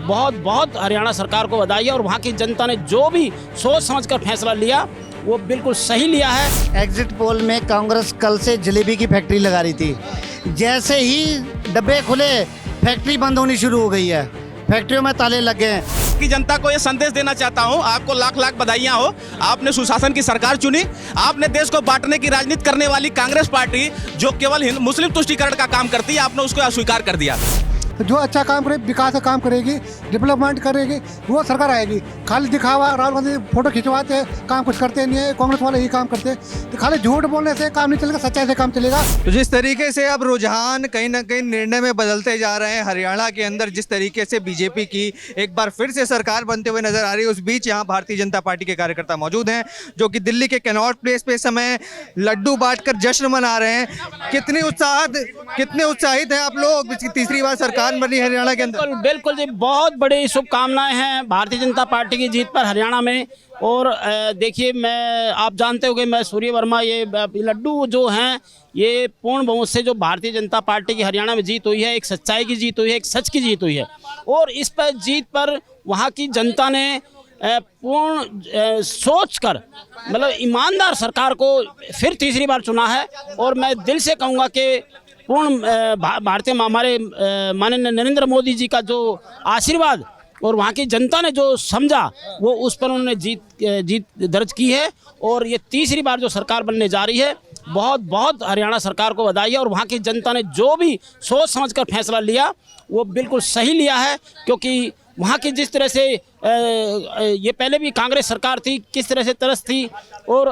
बहुत बहुत हरियाणा सरकार को बधाई है और वहाँ की जनता ने जो भी सोच समझकर फैसला लिया वो बिल्कुल सही लिया है। एग्जिट पोल में कांग्रेस कल से जलेबी की फैक्ट्री लगा रही थी, जैसे ही डब्बे खुले फैक्ट्री बंद होनी शुरू हो गई है, फैक्ट्रियों में ताले लग गए हैं। की जनता को ये संदेश देना चाहता हूं, आपको लाख लाख बधाइयां हो। आपने सुशासन की सरकार चुनी, आपने देश को बांटने की राजनीति करने वाली कांग्रेस पार्टी जो केवल मुस्लिम तुष्टिकरण का काम करती है, आपने उसको अस्वीकार कर दिया। जो अच्छा काम करे, विकास का काम करेगी, डेवलपमेंट करेगी, वो सरकार आएगी। खाली दिखावा, राहुल गांधी फोटो खिंचवाते हैं, काम कुछ करते नहीं है, कांग्रेस वाले ही काम करते हैं। तो खाली झूठ बोलने से काम नहीं चलेगा, सच्चाई से काम चलेगा। तो जिस तरीके से अब रुझान कहीं ना कहीं निर्णय में बदलते जा रहे हैं हरियाणा के अंदर, जिस तरीके से बीजेपी की एक बार फिर से सरकार बनते हुए नजर आ रही है, उस बीच यहाँ भारतीय जनता पार्टी के कार्यकर्ता मौजूद हैं जो कि दिल्ली के कनॉट प्लेस पे इस समय लड्डू बांटकर जश्न मना रहे हैं। कितने उत्साहित हैं आप लोग? तीसरी बार सरकार बनी हरियाणा के अंदर। बिल्कुल जी, बहुत बड़ी शुभकामनाएं हैं भारतीय जनता पार्टी की जीत पर हरियाणा में। और देखिए, आप जानते हो कि मैं सूर्य वर्मा, ये लड्डू जो हैं ये पूर्ण बहुमत से जो भारतीय जनता पार्टी की हरियाणा में जीत हुई है, एक सच्चाई की जीत हुई है, एक सच की जीत हुई है। और इस पर जीत पर वहाँ की जनता ने पूर्ण सोच कर, मतलब ईमानदार सरकार को फिर तीसरी बार चुना है। और मैं दिल से कहूँगा कि पूर्ण भारतीय हमारे माननीय नरेंद्र मोदी जी का जो आशीर्वाद और वहाँ की जनता ने जो समझा वो उस पर उन्होंने जीत दर्ज की है। और ये तीसरी बार जो सरकार बनने जा रही है, बहुत बहुत हरियाणा सरकार को बधाई है। और वहाँ की जनता ने जो भी सोच समझकर फैसला लिया वो बिल्कुल सही लिया है, क्योंकि वहाँ की जिस तरह से ये पहले भी कांग्रेस सरकार थी, किस तरह से तरस थी और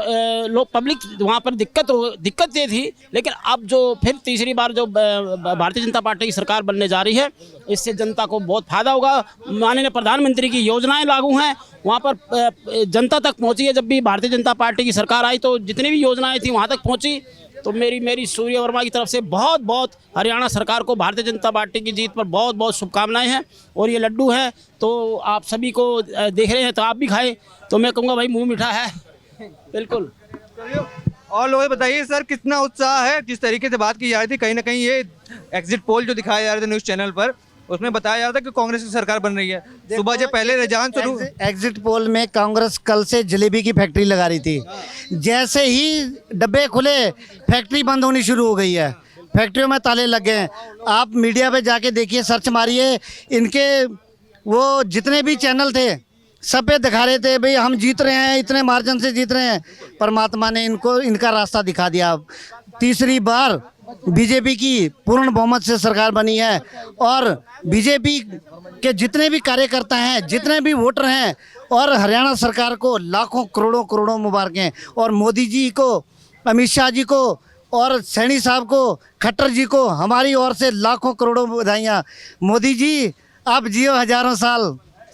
लोग पब्लिक वहाँ पर दिक्कत ये थी। लेकिन अब जो फिर तीसरी बार जो भारतीय जनता पार्टी की सरकार बनने जा रही है, इससे जनता को बहुत फायदा होगा। माननीय प्रधानमंत्री की योजनाएं लागू हैं, वहाँ पर जनता तक पहुँची है। जब भी भारतीय जनता पार्टी की सरकार आई तो जितनी भी योजनाएँ थी वहाँ तक पहुँची। तो मेरी सूर्य वर्मा की तरफ से बहुत बहुत हरियाणा सरकार को भारतीय जनता पार्टी की जीत पर बहुत बहुत शुभकामनाएं हैं। और ये लड्डू है तो आप सभी को देख रहे हैं तो आप भी खाएं, तो मैं कहूँगा भाई मुंह मीठा है। बिल्कुल। और लोग बताइए सर, कितना उत्साह है? जिस तरीके से बात की जा रही थी, कहीं ना कहीं ये एग्जिट पोल जो दिखाया जा रहा था न्यूज़ चैनल पर, उसमें बताया जा रहा था कि कांग्रेस की सरकार बन रही है। सुबह जब पहले रुझान शुरू, एग्जिट पोल में कांग्रेस कल से जलेबी की फैक्ट्री लगा रही थी, जैसे ही डब्बे खुले फैक्ट्री बंद होनी शुरू हो गई है, फैक्ट्रियों में ताले लग गए हैं। आप मीडिया पे जाके देखिए, सर्च मारिए, इनके वो जितने भी चैनल थे सब पे दिखा रहे थे भाई हम जीत रहे हैं, इतने मार्जिन से जीत रहे हैं। परमात्मा ने इनको इनका रास्ता दिखा दिया। तीसरी बार बीजेपी की पूर्ण बहुमत से सरकार बनी है और बीजेपी के जितने भी कार्यकर्ता हैं, जितने भी वोटर हैं, और हरियाणा सरकार को लाखों करोड़ों मुबारकें। और मोदी जी को, अमित शाह जी को और सैनी साहब को, खट्टर जी को हमारी ओर से लाखों करोड़ों बधाइयाँ। मोदी जी आप जियो हजारों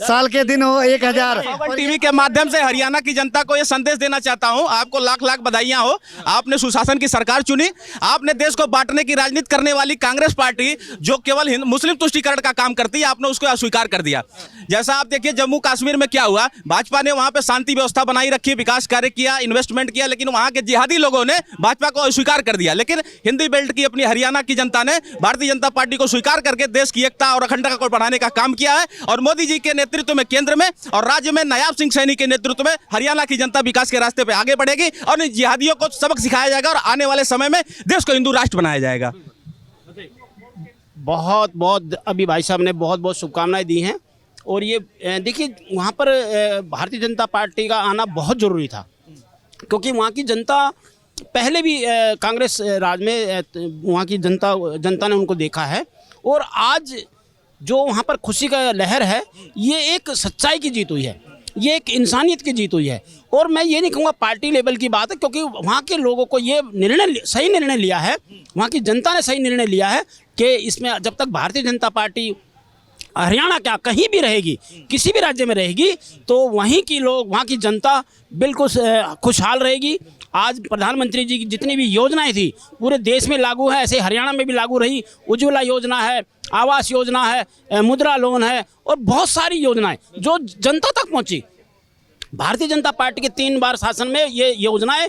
साल के दिन हो 1000। टीवी के माध्यम से हरियाणा की जनता को यह संदेश देना चाहता हूं, आपको लाख लाख बधाइयां हो। आपने सुशासन की सरकार चुनी, आपने देश को बांटने की राजनीति करने वाली कांग्रेस पार्टी जो केवल मुस्लिम तुष्टिकरण का काम करती है, आपने उसको अस्वीकार कर दिया। जैसा आप देखिए जम्मू कश्मीर में क्या हुआ, भाजपा ने वहां पर शांति व्यवस्था बनाई रखी, विकास कार्य किया, इन्वेस्टमेंट किया, लेकिन वहां के जिहादी लोगों ने भाजपा को अस्वीकार कर दिया। लेकिन हिंदी बेल्ट की अपनी हरियाणा की जनता ने भारतीय जनता पार्टी को स्वीकार करके देश की एकता और अखंडता को बढ़ाने का काम किया है। और मोदी जी के नेतृत्व में केंद्र में और राज्य में नायाब सिंह सैनी के नेतृत्व में हरियाणा की जनता विकास के रास्ते पे आगे बढ़ेगी और इन जिहादियों को सबक सिखाया जाएगा और आने वाले समय में देश को हिंदू राष्ट्र बनाया जाएगा। बहुत बहुत अभी भाई साहब ने बहुत बहुत शुभकामनाएं दी हैं। और ये देखिए, वहाँ पर भारतीय जनता पार्टी का आना बहुत ज़रूरी था, क्योंकि वहाँ की जनता पहले भी कांग्रेस राज में वहाँ की जनता ने उनको देखा है। और आज जो वहाँ पर खुशी का लहर है, ये एक सच्चाई की जीत हुई है, ये एक इंसानियत की जीत हुई है। और मैं ये नहीं कहूँगा पार्टी लेवल की बात है, क्योंकि वहाँ के लोगों को ये सही निर्णय लिया है, वहाँ की जनता ने सही निर्णय लिया है कि इसमें जब तक भारतीय जनता पार्टी हरियाणा क्या कहीं भी रहेगी, किसी भी राज्य में रहेगी, तो वहीं की लोग, वहाँ की जनता बिल्कुल खुशहाल रहेगी। आज प्रधानमंत्री जी की जितनी भी योजनाएं थी पूरे देश में लागू है, ऐसे हरियाणा में भी लागू रही। उज्ज्वला योजना है, आवास योजना है, मुद्रा लोन है और बहुत सारी योजनाएं जो जनता तक पहुंची। भारतीय जनता पार्टी के 3 बार शासन में ये योजनाएं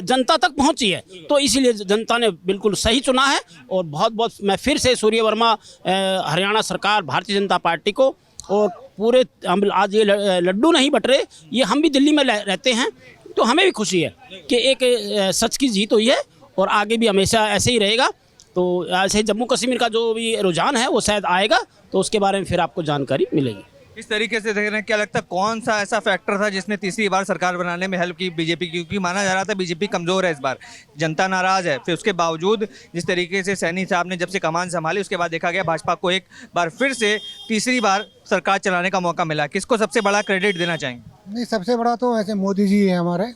जनता तक पहुंची है, तो इसीलिए जनता ने बिल्कुल सही चुना है। और बहुत बहुत मैं फिर से सूर्य वर्मा हरियाणा सरकार भारतीय जनता पार्टी को और पूरे हम आज ये लड्डू नहीं बट रहे, ये हम भी दिल्ली में रहते हैं तो हमें भी खुशी है कि एक सच की जीत हुई है और आगे भी हमेशा ऐसे ही रहेगा। तो ऐसे जम्मू कश्मीर का जो भी रुझान है वो शायद आएगा तो उसके बारे में फिर आपको जानकारी मिलेगी। इस तरीके से देख रहे हैं, क्या लगता है कौन सा ऐसा फैक्टर था जिसने तीसरी बार सरकार बनाने में हेल्प की बीजेपी की? क्योंकि माना जा रहा था बीजेपी कमज़ोर है, इस बार जनता नाराज़ है। फिर उसके बावजूद जिस तरीके से सैनी साहब ने जब से कमान संभाली उसके बाद देखा गया भाजपा को एक बार फिर से तीसरी बार सरकार चलाने का मौका मिला। किसको सबसे बड़ा क्रेडिट देना चाहेंगे? नहीं, सबसे बड़ा तो ऐसे मोदी जी हैं हमारे,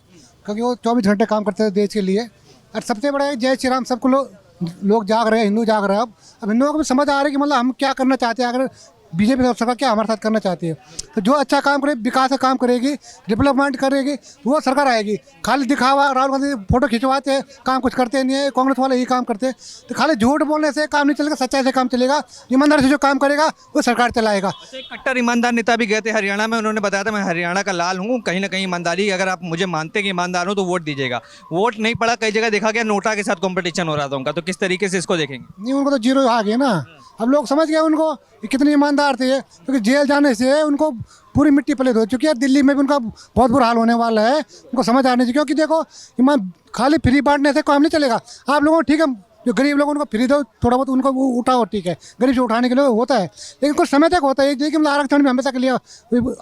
क्योंकि वो 24 घंटे काम करते हैं देश के लिए। और सबसे बड़ा है जय श्री राम, सबको लोग जाग रहे हैं, हिंदू जाग रहे हैं। अब हिंदुओं को भी समझ आ रहा है कि मतलब हम क्या करना चाहते हैं, अगर बीजेपी सरकार क्या हमारे साथ करना चाहती है। तो जो अच्छा काम करे, विकास का काम करेगी, डेवलपमेंट करेगी, वो सरकार आएगी। खाली दिखावा, राहुल गांधी फोटो खिंचवाते हैं, काम कुछ करते नहीं है, कांग्रेस वाले यही काम करते हैं। तो खाली झूठ बोलने से काम नहीं चलेगा, सच्चाई से काम चलेगा। ईमानदारी से जो काम करेगा वो सरकार चलाएगा। एक कट्टर ईमानदार नेता भी गए थे हरियाणा में, उन्होंने बताया था मैं हरियाणा का लाल हूँ, कहीं ना कहीं ईमानदारी, अगर आप मुझे मानते कि ईमानदार हो तो वोट दीजिएगा। वोट नहीं पड़ा, कई जगह देखा गया नोटा के साथ कॉम्पिटिशन हो रहा था उनका। तो किस तरीके से इसको देखेंगे? नहीं, उनको तो जीरो आ गया ना। अब लोग समझ गए उनको कि कितने ईमानदार थे, क्योंकि जेल जाने से उनको पूरी मिट्टी पलीत हो चुकी है। दिल्ली में भी उनका बहुत बुरा हाल होने वाला है, उनको समझ आने चाहिए। क्योंकि देखो, खाली फ्री बांटने से काम नहीं चलेगा। आप लोगों को ठीक है, जो गरीब लोग उनको फ्री दो, थोड़ा बहुत उनको उठाओ, ठीक है, गरीब से उठाने के लिए होता है, लेकिन कुछ समय तक होता है। देखिए मतलब आरक्षण भी हमेशा के लिए,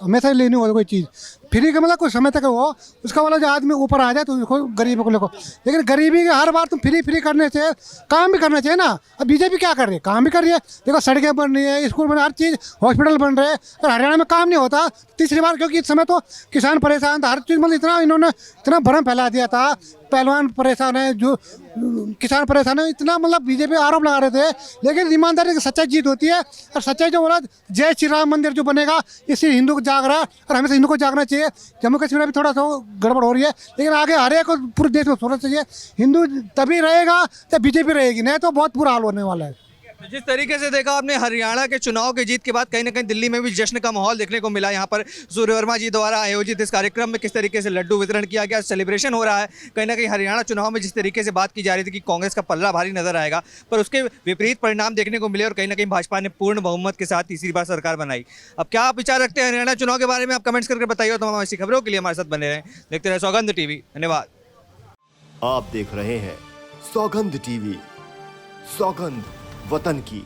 हमेशा लेनी होती कोई चीज़ फ्री का मतलब कुछ समय तक हो, उसका वाला जो आदमी ऊपर आ जाए तो उसको गरीबों को लेको। लेकिन गरीबी के हर बार तुम फ्री करने से काम भी करना चाहिए ना। अब बीजेपी क्या कर रही है? काम भी कर रही है। देखो सड़कें बन रही है, स्कूल बन, हर चीज़, हॉस्पिटल बन रहे हैं। अगर हरियाणा में काम नहीं होता तीसरी बार, क्योंकि इस समय तो किसान परेशान था, हर चीज़ मतलब इतना इन्होंने इतना भरम फैला दिया था। पहलवान परेशान है, जो किसान परेशान है, इतना मतलब बीजेपी आरोप लगा रहे थे। लेकिन ईमानदारी की सच्चाई जीत होती है। और सच्चाई जो बोला, जय श्री राम मंदिर जो बनेगा, इससे हिंदू को जाग रहा है और हमेशा हिंदू को जागना चाहिए। जम्मू कश्मीर में भी थोड़ा सा गड़बड़ हो रही है, लेकिन आगे हर एक को पूरे देश में सोचना चाहिए। हिंदू तभी रहेगा जब बीजेपी रहेगी, नहीं तो बहुत बुरा हाल होने वाला है। जिस तरीके से देखा आपने हरियाणा के चुनाव की जीत के बाद कहीं ना कहीं दिल्ली में भी जश्न का माहौल देखने को मिला। यहाँ पर सूर्य वर्मा जी द्वारा आयोजित इस कार्यक्रम में किस तरीके से लड्डू वितरण किया गया, सेलिब्रेशन हो रहा है। कहीं ना कहीं हरियाणा चुनाव में जिस तरीके से बात की जा रही थी कि कांग्रेस का पल्ला भारी नजर आएगा, पर उसके विपरीत परिणाम देखने को मिले और कहीं ना कहीं भाजपा ने पूर्ण बहुमत के साथ तीसरी बार सरकार बनाई। अब क्या आप विचार रखते हैं हरियाणा चुनाव के बारे में? आप कमेंट्स करके बताइए। तो हम ऐसी खबरों के लिए हमारे साथ बने रहें, देखते रहे सौगंध टीवी। धन्यवाद। आप देख रहे हैं सौगंध टीवी, सौगंध वतन की।